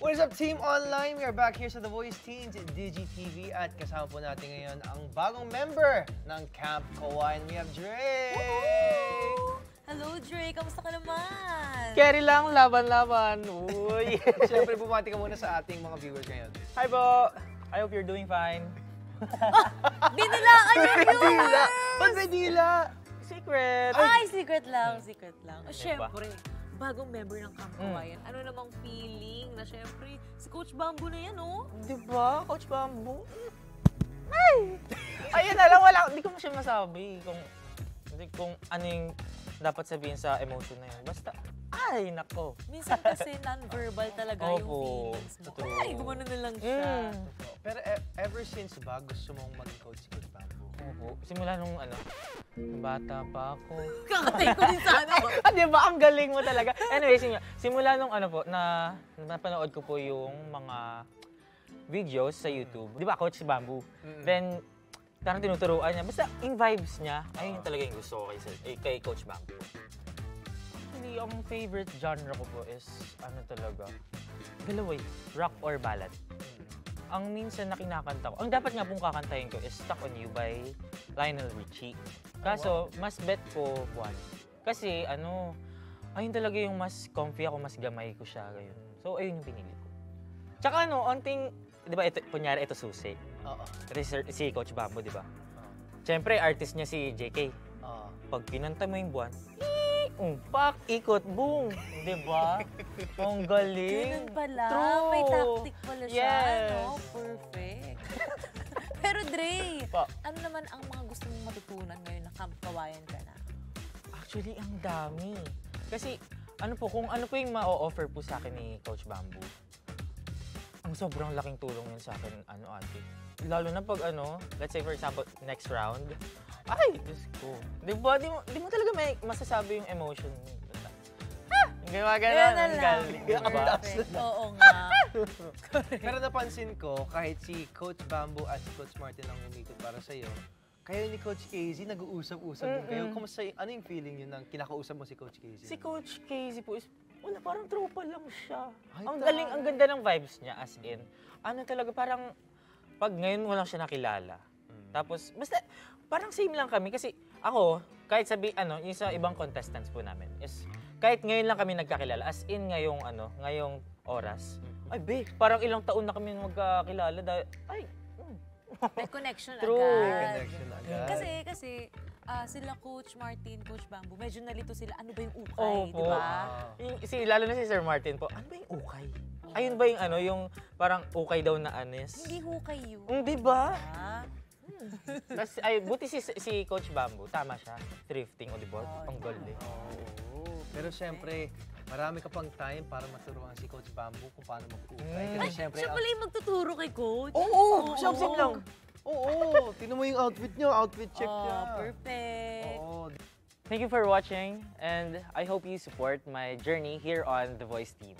What is up, Team Online? We are back here sa The Voice Teens DigiTV at kasama po natin ngayon ang bagong member ng Camp Kawayan. We have Dre! Hello, Dre! Kamusta ka naman? Carry lang, laban-laban. Uy! Siyempre, bumati ka muna sa ating mga viewers ngayon. Hi po! I hope you're doing fine. Binilaan yung viewers! Ba't may dila? Secret! Ay, secret lang, secret lang. O, Diba? syempre, bagong member ng Camp Kawayan. Ano namang feeling na syempre, si Coach Bamboo na yan, oh? Diba, Coach Bamboo? Ay! Ayun na lang, wala. Hindi ko siya masabi kung ano yung dapat sabihin sa emotion na yun. Basta, ay, nako. Minsan kasi non-verbal talaga yung Opo, feelings mo. totoo. Ay, gumano na lang siya. Pero ever since ba gusto mong maging coach si Coach Bamboo? Opo. Simula nung bata pa ako. Kakatay ko din sana. Diba, ang galing mo talaga. Anyway, simula nung napanood ko po yung mga videos sa YouTube. Di ba, Coach Bamboo? Then, parang tinuturuan niya. Basta yung vibes niya, ayun talaga yung gusto ko kay Coach Bamboo. Actually, ang favorite genre ko po is, talaga, dalawa rock or ballad. Ang minsan na kinakanta ko, ang dapat nga pong kakantahin ko is Stuck on You by Lionel Richie. Kaso, mas bet ko one. Kasi, ayun talaga yung mas comfy ako, mas gamay ko siya. Ganyan. So, ayun yung pinili ko. Tsaka onting, di ba, kunyari ito susi. Oo. Si Coach Bamboo, di ba? Siyempre, artist niya si JK. Oo. Pag pinanta mo yung buwan, umpak, ikot, boom! Di ba? Ang galing. Ganun pala. True. May tactic pala siya, Yes. no? Perfect. Pero Dre, Pa. ano naman ang mga gusto mong matutunan ngayon na Camp Kawayan ka na? Actually, ang dami. Kasi, kung ano po yung ma-offer po sa akin ni Coach Bamboo, ang sobrang laking tulong yun sa akin, ate. Lalo na pag let's say for example, next round, ay, Diyos ko. Di mo talaga may masasabi yung emotion mo. Gawa Ganun ganun, na ang lang. galing. Diba? Perfect. Oo nga. Pero napansin ko, kahit si Coach Bamboo at si Coach Martin ang umikot para sa'yo, kayo ni Coach Casey, nag-uusap-usap din kayo. Kumusta, ano yung feeling yun nang kinakausap mo si Coach Casey? Si Coach Casey po is, parang tropa lang siya. Ay, Ang galing, ang ganda ng vibes niya, as in. Talaga, parang, pag ngayon mo lang siya nakilala. Tapos, basta, parang same lang kami. Kasi ako, kahit yung sa ibang contestants po namin, is, kahit ngayon lang kami nagkakilala, as in ngayong oras, ay be, parang ilang taon na kami magkakilala dahil, May connection True. agad. Connection agad. Kasi sila Coach Martin, Coach Bamboo, medyo nalito sila, ano ba yung ukay, Opo. di ba? Lalo na si Sir Martin po, ano ba yung ukay? Ayun ba yung yung parang ukay daw na Hindi hukay yun. Di ba? Ah, Tapos, buti si Coach Bamboo, tama siya, thrifting, o di ba? Ang galing. Oo. Pero siyempre, marami ka pang time para maturuan si Coach Bamboo kung paano mag-ukay. Kasi siyempre, siya pala yung magtuturo kay Coach. Oo! Siyempre lang. Oo! Tingnan mo yung outfit niya, outfit check niya. Perfect. Oo. Thank you for watching, and I hope you support my journey here on The Voice Teams.